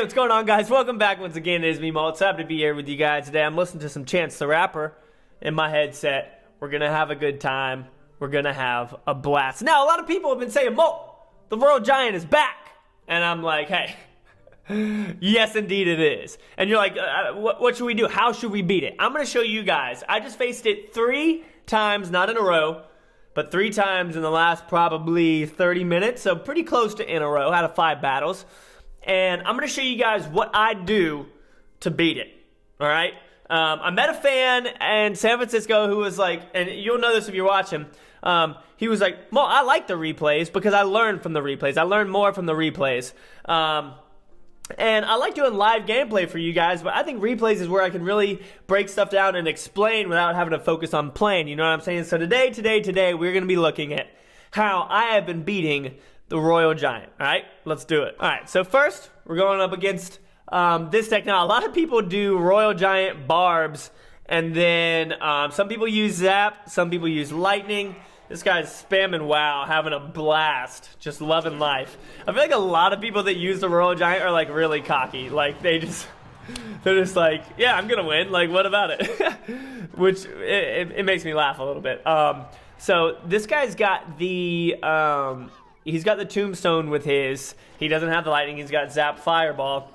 Hey, what's going on, guys? Welcome back once again. It is me, Molt. It's happy to be here with you guys today. I'm listening to some Chance the Rapper in my headset. We're going to have a good time. We're going to have a blast. Now, a lot of people have been saying, Molt, the Royal Giant is back. And I'm like, hey, yes, indeed it is. And you're like, what should we do? How should we beat it? I'm going to show you guys. I just faced it 3 times, not in a row, but 3 times in the last probably 30 minutes. So pretty close to in a row out of 5 battles. And I'm going to show you guys what I do to beat it, all right? I met a fan in San Francisco who was like, and you'll know this if you're watching, he was like, Mo, I like the replays because I learned from the replays. I learned more from the replays. And I like doing live gameplay for you guys, but I think replays is where I can really break stuff down and explain without having to focus on playing, you know what I'm saying? So today, we're going to be looking at how I have been beating the Royal Giant. All right, let's do it. All right, so first we're going up against this deck. Now, a lot of people do Royal Giant barbs, and then some people use zap, some people use lightning. This guy's spamming WoW, having a blast, just loving life. I feel like a lot of people that use the Royal Giant are like really cocky. Like they're just like, yeah, I'm gonna win. Like, what about it? Which it makes me laugh a little bit. So this guy's got the he's got the tombstone with his. He doesn't have the lightning. He's got zap fireball.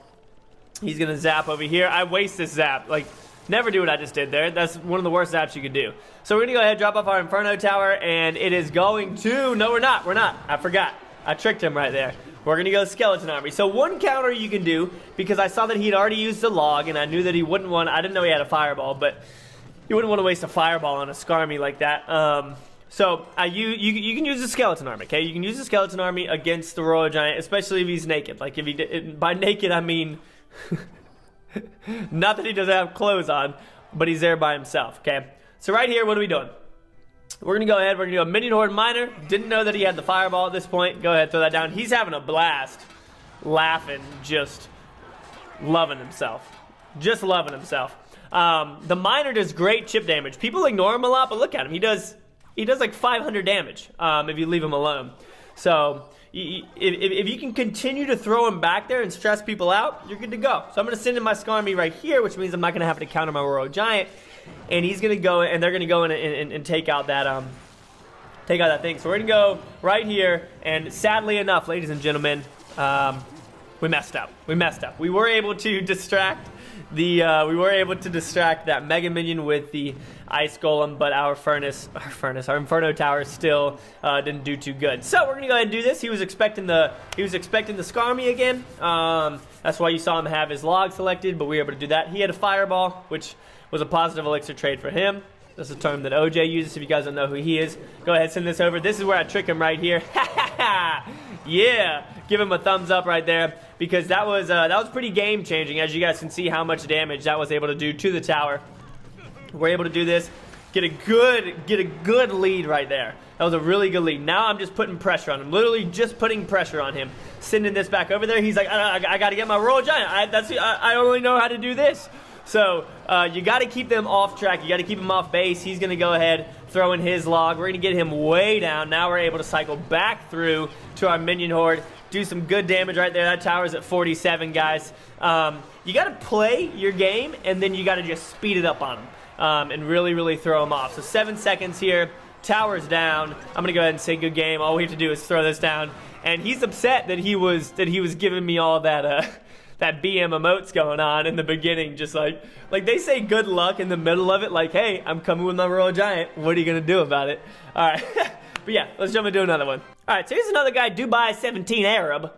He's gonna zap over here. I waste this zap. Like, never do what I just did there. That's one of the worst zaps you could do. So we're gonna go ahead and drop off our Inferno Tower, and it is going to. No, we're not. We're not. I forgot. I tricked him right there. We're gonna go Skeleton Army. So one counter you can do, because I saw that he'd already used the log, and I knew that he wouldn't want. I didn't know he had a fireball, but you wouldn't want to waste a fireball on a Skarmy like that. So you can use the Skeleton Army, okay? You can use the Skeleton Army against the Royal Giant, especially if he's naked. Like, if he by naked, I mean, not that he doesn't have clothes on, but he's there by himself, okay? So right here, what are we doing? We're going to go ahead, we're going to do a Minion Horde Miner. Didn't know that he had the Fireball at this point. Go ahead, throw that down. He's having a blast, laughing, just loving himself. Just loving himself. The Miner does great chip damage. People ignore him a lot, but look at him. He does like 500 damage if you leave him alone. So if you can continue to throw him back there and stress people out, you're good to go. So I'm going to send in my Skarmy right here, which means I'm not going to have to counter my Royal Giant. And he's going to go, and they're going to go in and take out that thing. So we're going to go right here, and sadly enough, ladies and gentlemen, we messed up. We were able to distract that Mega Minion with the Ice Golem, but our Inferno Tower still didn't do too good. So we're gonna go ahead and do this. He was expecting the Skarmy again. That's why you saw him have his log selected, but we were able to do that. He had a Fireball, which was a positive elixir trade for him. That's a term that OJ uses. If you guys don't know who he is, go ahead, send this over. This is where I trick him right here. Yeah, give him a thumbs up right there, because that was pretty game changing. As you guys can see how much damage that was able to do to the tower. We're able to do this, get a good lead right there. That was a really good lead. Now I'm just putting pressure on him, literally just putting pressure on him. Sending this back over there. He's like, I got to get my Royal Giant. I only know how to do this. So you got to keep them off track. You got to keep him off base. He's going to go ahead, throw in his log. We're going to get him way down. Now we're able to cycle back through to our Minion Horde. Do some good damage right there. That tower's at 47, guys. You got to play your game, and then you got to just speed it up on him and really throw him off. So 7 seconds here. Tower's down. I'm going to go ahead and say good game. All we have to do is throw this down. And he's upset that he was giving me all that that BM emotes going on in the beginning, just like they say good luck in the middle of it, like, hey, I'm coming with my Royal Giant. What are you going to do about it? All right. But yeah, let's jump into another one. All right, so here's another guy, Dubai 17 Arab.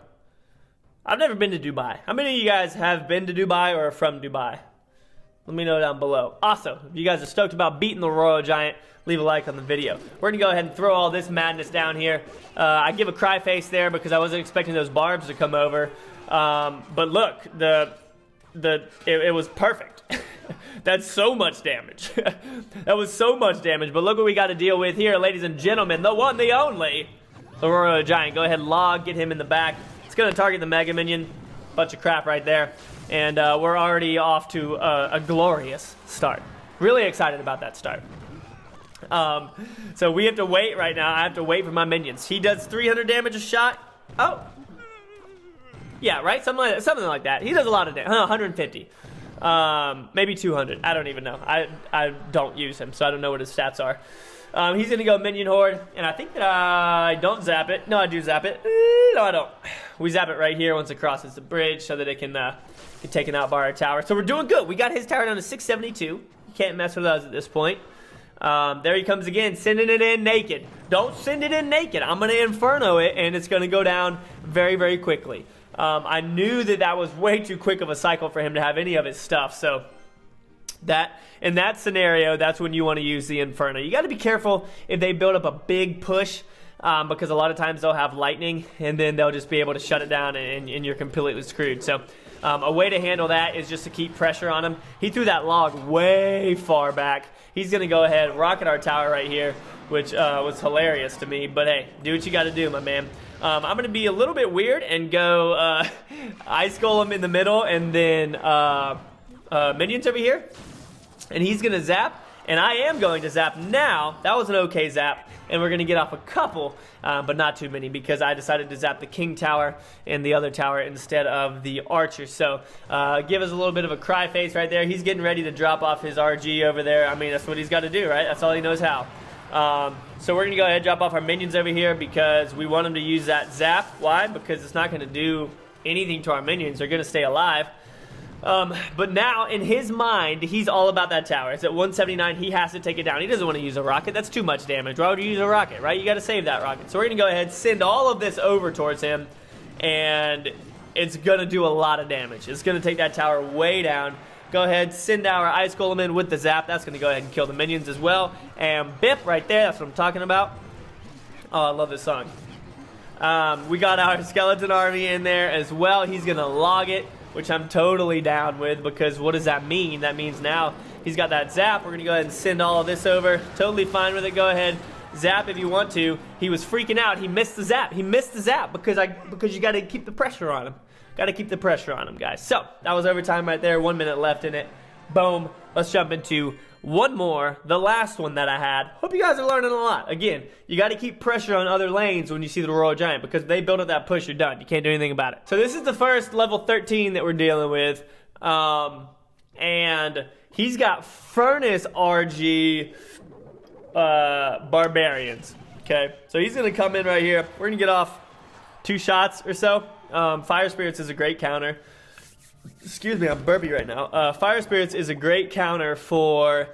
I've never been to Dubai. How many of you guys have been to Dubai or are from Dubai? Let me know down below. Also, if you guys are stoked about beating the Royal Giant, leave a like on the video. We're going to go ahead and throw all this madness down here. I give a cry face there because I wasn't expecting those barbs to come over. But look, it was perfect. That's so much damage. That was so much damage. But look what we got to deal with here, ladies and gentlemen. The one, the only, the Royal Giant. Go ahead, log, get him in the back. It's going to target the Mega Minion. Bunch of crap right there. And we're already off to a glorious start. Really excited about that start. So we have to wait right now. I have to wait for my minions. He does 300 damage a shot. Oh. Yeah, right? Something like that. He does a lot of damage. 150. Maybe 200. I don't even know. I don't use him, so I don't know what his stats are. He's going to go minion horde, and I think that I don't zap it. No, I do zap it. No, I don't. We zap it right here once it crosses the bridge so that it can get taken out by our tower. So we're doing good. We got his tower down to 672. You can't mess with us at this point. There he comes again, sending it in naked. Don't send it in naked. I'm going to Inferno it, and it's going to go down very, very quickly. I knew that was way too quick of a cycle for him to have any of his stuff, so in that scenario, that's when you want to use the Inferno. You got to be careful if they build up a big push, because a lot of times they'll have lightning, and then they'll just be able to shut it down, and you're completely screwed. So a way to handle that is just to keep pressure on him. He threw that log way far back. He's going to go ahead and rocket our tower right here, which was hilarious to me. But hey, do what you got to do, my man. I'm going to be a little bit weird and go Ice Golem in the middle, and then minions over here. And he's going to zap, and I am going to zap now. That was an okay zap, and we're going to get off a couple, but not too many, because I decided to zap the King Tower and the other tower instead of the Archer. So give us a little bit of a cry face right there. He's getting ready to drop off his RG over there. I mean, that's what he's got to do, right? That's all he knows how. So we're going to go ahead and drop off our minions over here because we want him to use that zap. Why? Because it's not going to do anything to our minions. They're going to stay alive. But now, in his mind, he's all about that tower. It's at 179. He has to take it down. He doesn't want to use a rocket. That's too much damage. Why would you use a rocket, right? You got to save that rocket. So we're going to go ahead and send all of this over towards him, and it's going to do a lot of damage. It's going to take that tower way down. Go ahead, send our Ice Golem in with the zap. That's going to go ahead and kill the minions as well. And Bip right there, that's what I'm talking about. Oh, I love this song. We got our skeleton army in there as well. He's going to log it, which I'm totally down with, because what does that mean? That means now he's got that zap. We're going to go ahead and send all of this over. Totally fine with it. Go ahead, zap if you want to. He was freaking out. He missed the zap. He missed the zap because you got to keep the pressure on him. Got to keep the pressure on him, guys. So that was overtime right there. 1 minute left in it. Boom. Let's jump into one more, the last one that I had. Hope you guys are learning a lot. Again, you got to keep pressure on other lanes when you see the Royal Giant, because if they build up that push, you're done. You can't do anything about it. So this is the first level 13 that we're dealing with. And he's got Furnace RG Barbarians. Okay, so he's going to come in right here. We're going to get off 2 shots or so. Fire Spirits is a great counter. Excuse me, I'm burpy right now. Fire Spirits is a great counter for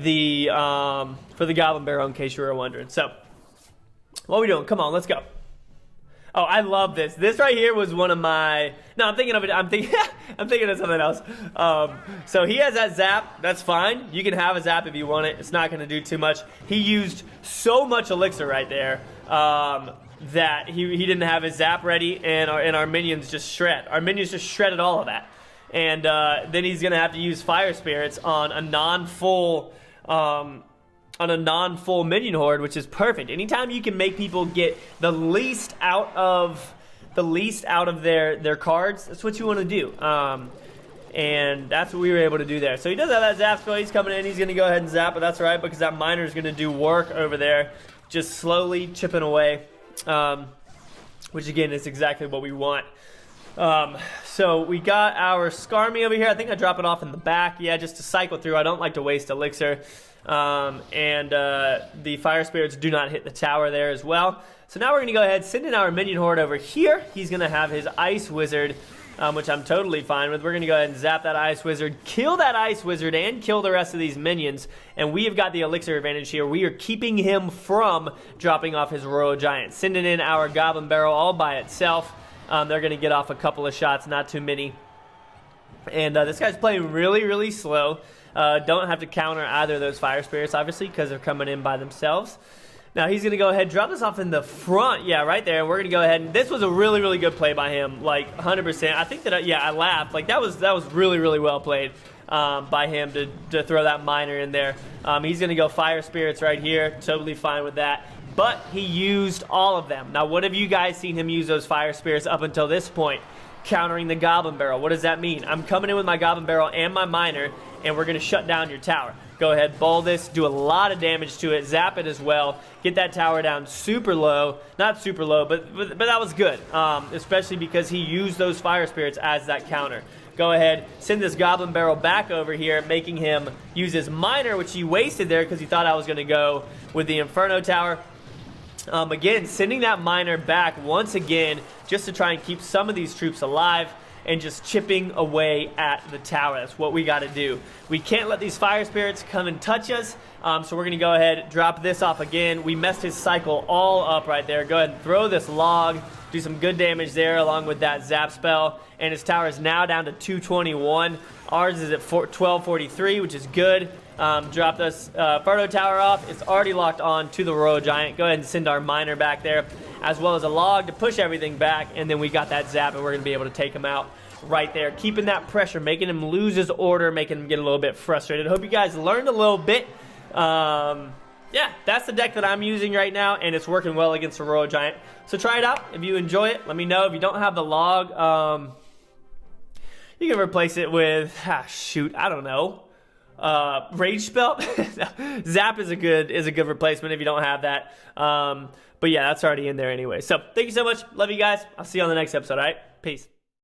the Goblin Barrel, in case you were wondering. So, what are we doing? Come on, let's go. Oh, I love this. This right here was one of my... No, I'm thinking of it. I'm thinking of something else. So he has that zap. That's fine. You can have a zap if you want it. It's not going to do too much. He used so much elixir right there. That he didn't have his zap ready, and our minions just shred. Our minions just shredded all of that. And then he's going to have to use Fire Spirits on a non-full minion horde, which is perfect. Anytime you can make people get the least out of their cards, that's what you want to do. And that's what we were able to do there. So he does have that zap spell. He's coming in. He's going to go ahead and zap, but that's all right, because that miner is going to do work over there, just slowly chipping away. Which again is exactly what we want. So we got our Skarmy over here. I think I drop it off in the back, yeah, just to cycle through. I don't like to waste elixir. The Fire Spirits do not hit the tower there as well. So now we're going to go ahead, send in our minion horde over here. He's going to have his Ice Wizard, which I'm totally fine with. We're going to go ahead and zap that Ice Wizard, kill that Ice Wizard, and kill the rest of these minions. And we have got the elixir advantage here. We are keeping him from dropping off his Royal Giant. Sending in our Goblin Barrel all by itself. They're going to get off a couple of shots, not too many. And this guy's playing really, really slow. Don't have to counter either of those Fire Spirits, obviously, because they're coming in by themselves. Now he's going to go ahead and drop this off in the front. Yeah, right there. And we're going to go ahead. And this was a really, really good play by him. Like, 100%. I think that, I laughed. Like, that was really, really well played by him to throw that miner in there. He's going to go Fire Spirits right here. Totally fine with that. But he used all of them. Now, what have you guys seen him use those Fire Spirits up until this point? Countering the Goblin Barrel. What does that mean? I'm coming in with my Goblin Barrel and my miner, and we're going to shut down your tower. Go ahead, ball this, do a lot of damage to it, zap it as well, get that tower down super low. Not super low, but that was good, especially because he used those fire spirits as that counter. Go ahead, send this goblin barrel back over here, making him use his miner, which he wasted there because he thought I was going to go with the Inferno tower. Again, sending that miner back once again just to try and keep some of these troops alive and just chipping away at the tower. That's what we got to do. We can't let these fire spirits come and touch us, so we're going to go ahead, drop this off again. We messed his cycle all up right there. Go ahead and throw this log, do some good damage there along with that zap spell, and his tower is now down to 221. Ours is at 1243, which is good. Drop this Inferno tower off. It's already locked on to the Royal Giant. Go ahead and send our miner back there, as well as a log to push everything back, and then we got that zap, and we're going to be able to take him out right there. Keeping that pressure, making him lose his order, making him get a little bit frustrated. Hope you guys learned a little bit. Yeah, that's the deck that I'm using right now, and it's working well against the Royal Giant. So try it out. If you enjoy it, let me know. If you don't have the log, you can replace it with, shoot, I don't know. Rage spell. Zap is a good replacement if you don't have that. But yeah, that's already in there anyway. So thank you so much. Love you guys. I'll see you on the next episode. All right, peace.